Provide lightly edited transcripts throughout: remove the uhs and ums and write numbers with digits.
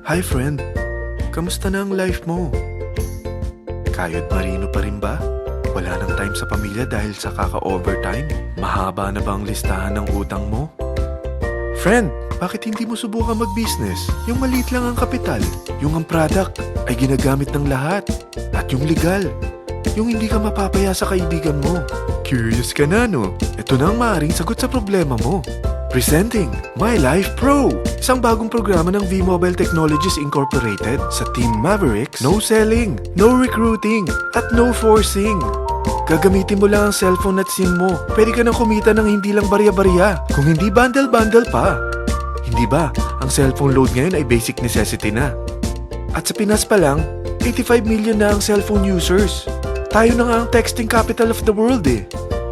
Hi friend, kamusta na ang life mo? Kayod marino pa rin ba? Wala nang time sa pamilya dahil sa kaka-overtime? Mahaba na ba ang listahan ng utang mo? Friend, bakit hindi mo subukan mag-business? Yung maliit lang ang kapital, yung ang product ay ginagamit ng lahat, at yung legal, yung hindi ka mapapaya sa kaibigan mo. Curious ka na, no? Ito na ang maaaring sagot sa problema mo. Presenting My Life Pro, isang bagong programa ng V-Mobile Technologies Incorporated sa Team Mavericks. No selling, no recruiting, at no forcing. Gagamitin mo lang ang cellphone at SIM mo. Pwede ka nang kumita ng hindi lang barya-barya, kung hindi bundle-bundle pa. Hindi ba, ang cellphone load ngayon ay basic necessity na. At sa Pinas pa lang, 85 million na ang cellphone users. Tayo na nga ang texting capital of the world eh.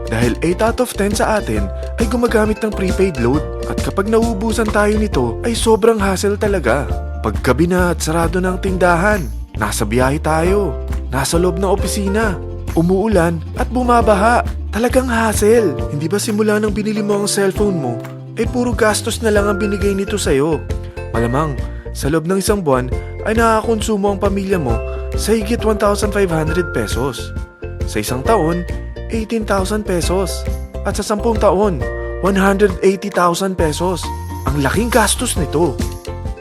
Dahil 8 out of 10 sa atin ay gumagamit ng prepaid load at kapag nauubusan tayo nito ay sobrang hassle talaga. Paggabi na at sarado ng tindahan, nasa biyahe tayo, nasa loob ng opisina, umuulan at bumabaha. Talagang hassle. Hindi ba simula nang binili mo ang cellphone mo ay puro gastos na lang ang binigay nito sa'yo? Malamang sa loob ng isang buwan ay nakakakonsumo ang pamilya mo sa higit 1,500 pesos. Sa isang taon, 18,000 pesos. At sa 10 taon, 180,000 pesos. Ang laking gastos nito.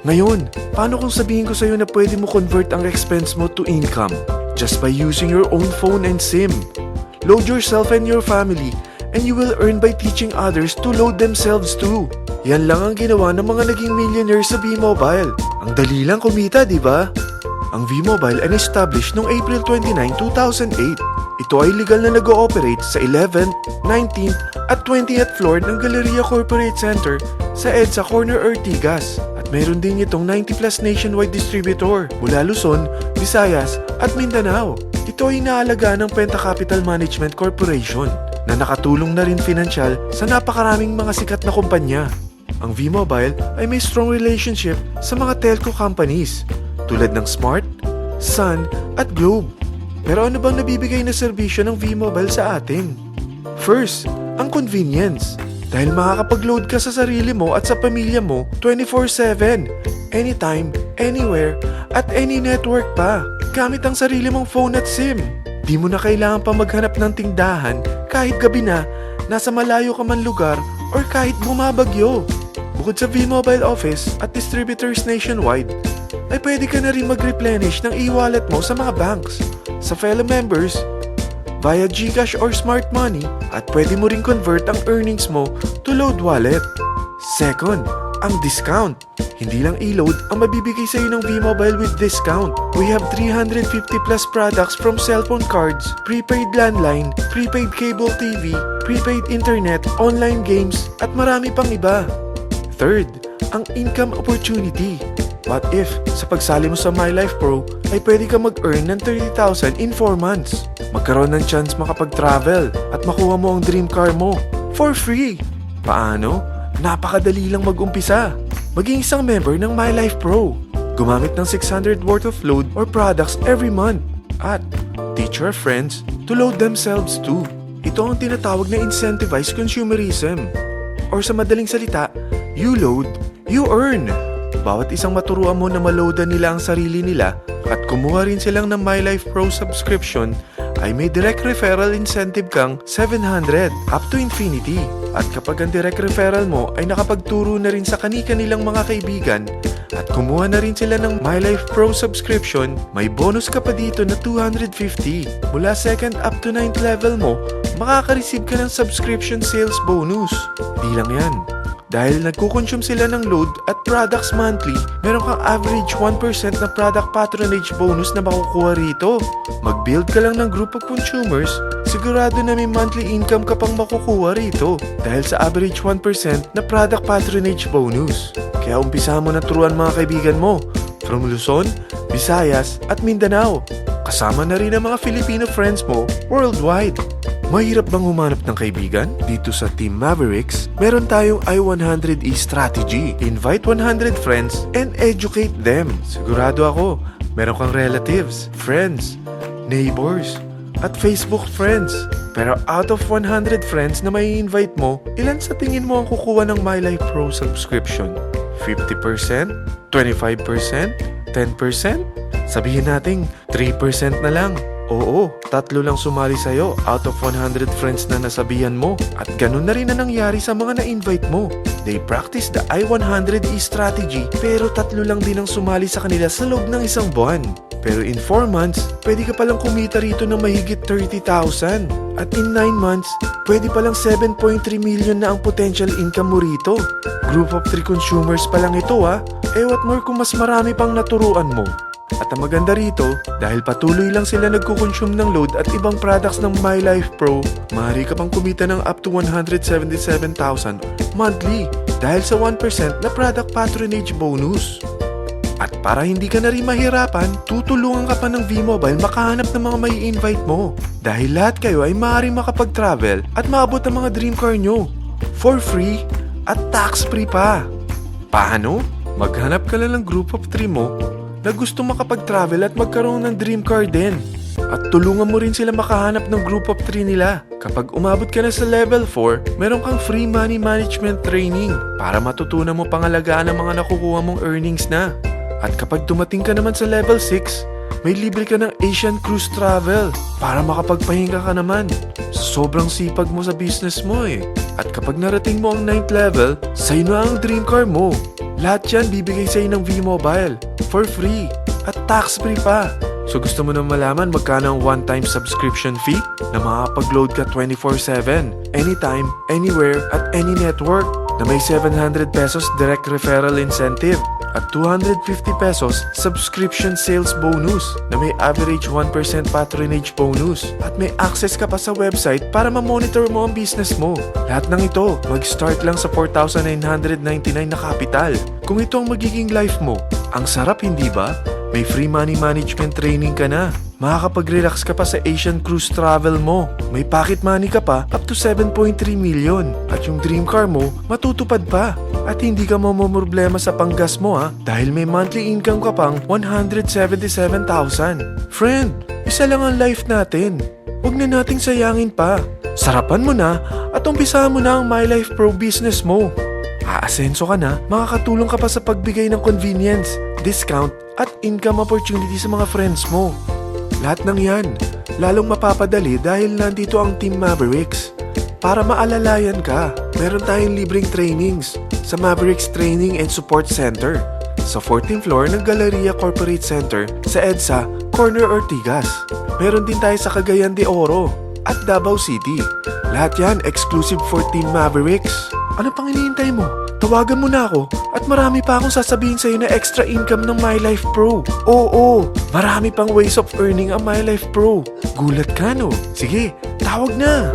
Ngayon, paano kung sabihin ko sa'yo na pwede mo convert ang expense mo to income just by using your own phone and SIM? Load yourself and your family and you will earn by teaching others to load themselves too. Yan lang ang ginawa ng mga naging millionaires sa V-Mobile. Ang dali lang kumita, di ba? Ang V-Mobile ay established noong April 29, 2008. Ito ay legal na nag-ooperate sa 11th, 19th at 20th floor ng Galleria Corporate Center sa EDSA Corner Ortigas. At meron din itong 90 plus nationwide distributor mula Luzon, Visayas at Mindanao. Ito ay inaalaga ng Penta Capital Management Corporation na nakatulong na rin pinansyal sa napakaraming mga sikat na kumpanya. Ang V-Mobile ay may strong relationship sa mga telco companies tulad ng Smart, Sun at Globe. Pero ano bang nabibigay na serbisyo ng V-Mobile sa atin? First, ang convenience. Dahil makakapag-load ka sa sarili mo at sa pamilya mo 24/7, anytime, anywhere, at any network pa. Gamit ang sarili mong phone at SIM. Di mo na kailangan pa maghanap ng tindahan kahit gabi na, nasa malayo ka man lugar, or kahit bumabagyo. Bukod sa V-Mobile office at distributors nationwide, ay pwede ka na rin mag-replenish ng e-wallet mo sa mga banks, sa fellow members, via GCash or Smart Money, at pwede mo rin convert ang earnings mo to load wallet. Second, ang discount. Hindi lang e-load ang mabibigay sa iyo ng V-Mobile with discount. We have 350 plus products from cellphone cards, prepaid landline, prepaid cable TV, prepaid internet, online games, at marami pang iba. Third, ang income opportunity. What if, sa pagsali mo sa My Life Pro, ay pwede ka mag-earn ng 30,000 in 4 months? Magkaroon ng chance makapag-travel at makuha mo ang dream car mo for free. Paano? Napakadali lang mag-umpisa. Maging isang member ng My Life Pro. Gumamit ng 600 worth of load or products every month. At teach your friends to load themselves too. Ito ang tinatawag na incentivized consumerism. Or sa madaling salita, you load, you earn. Bawat isang maturuan mo na maloadan nila ang sarili nila at kumuha rin silang ng My Life Pro subscription ay may direct referral incentive kang 700 up to infinity. At kapag ang direct referral mo ay nakapagturo na rin sa kani-kanilang mga kaibigan at kumuha na rin sila ng My Life Pro subscription, may bonus ka pa dito na 250. Mula 2nd up to 9th level mo, makaka-receive ka ng subscription sales bonus. Di lang yan. Dahil nagkukonsume sila ng load at products monthly, meron kang average 1% na product patronage bonus na makukuha rito. Mag-build ka lang ng group of consumers, sigurado na may monthly income ka pang makukuha rito dahil sa average 1% na product patronage bonus. Kaya umpisa mo na turuan mga kaibigan mo from Luzon, Visayas at Mindanao. Kasama na rin ang mga Filipino friends mo worldwide. Mahirap bang humanap ng kaibigan? Dito sa Team Mavericks, meron tayong I100E strategy. Invite 100 friends and educate them. Sigurado ako, meron kang relatives, friends, neighbors, at Facebook friends. Pero out of 100 friends na may invite mo, ilan sa tingin mo ang kukuha ng My Life Pro subscription? 50%? 25%? 10%? Sabihin natin 3% na lang. Oo, 3 lang sumali sa'yo out of 100 friends na nasabihan mo. At ganun na rin na nangyari sa mga na-invite mo. They practice the I-100E strategy pero 3 lang din ang sumali sa kanila sa loob ng isang buwan. Pero in 4 months, pwede ka palang kumita rito ng mahigit 30,000. At in 9 months, pwede palang 7.3 million na ang potential income mo rito. Group of 3 consumers pa lang ito what more kung mas marami pang naturuan mo. At ang maganda rito, dahil patuloy lang sila nagkukonsume ng load at ibang products ng My Life Pro, maaari ka pang kumita ng up to 177,000 monthly dahil sa 1% na product patronage bonus. At para hindi ka na rin mahirapan, tutulungan ka pa ng V-Mobile makahanap ng mga may invite mo. Dahil lahat kayo ay maaaring makapag-travel at maabot ang mga dream car nyo. For free at tax-free pa. Paano? Maghanap ka lang ng group of 3 mo na gusto makapag-travel at magkaroon ng dream car din. At tulungan mo rin sila makahanap ng group of 3 nila. Kapag umabot ka na sa level 4, meron kang free money management training para matutunan mo pangalagaan ang mga nakukuha mong earnings na. At kapag dumating ka naman sa level 6, may libre ka ng Asian Cruise Travel para makapagpahinga ka naman. Sobrang sipag mo sa business mo At kapag narating mo ang 9th level, sa'yo na ang dream car mo. Lahat yan bibigay sa'yo ng V-Mobile for free at tax-free pa. So gusto mo na malaman magkano ang one-time subscription fee na makakapag-load ka 24/7, anytime, anywhere, at any network na may 700 pesos direct referral incentive at 250 pesos subscription sales bonus na may average 1% patronage bonus at may access ka pa sa website para ma-monitor mo ang business mo. Lahat ng ito, mag-start lang sa 4,999 na capital. Kung ito ang magiging life mo, ang sarap hindi ba? May free money management training ka na. Makakapag-relax ka pa sa Asian Cruise Travel mo. May pocket money ka pa up to 7.3 million. At yung dream car mo, matutupad pa. At hindi ka mamumroblema sa panggas mo dahil may monthly income ka pang 177,000. Friend, isa lang ang life natin. Huwag na nating sayangin pa. Sarapan mo na at umpisahan mo na ang My Life Pro business mo. Aasenso ka na, makakatulong ka pa sa pagbigay ng convenience, discount, at income opportunity sa mga friends mo. Lahat ng yan, lalong mapapadali dahil nandito ang Team Mavericks. Para maalalayan ka, meron tayong libreng trainings sa Mavericks Training and Support Center sa 14th floor ng Galleria Corporate Center sa EDSA, Corner Ortigas. Meron din tayo sa Cagayan de Oro at Davao City. Lahat yan exclusive for Team Mavericks. Ano pang hinihintay mo? Tawagan mo na ako at marami pa akong sasabihin sa'yo na extra income ng My Life Pro. Oo, marami pang ways of earning ang My Life Pro. Gulat ka no? Sige, tawag na!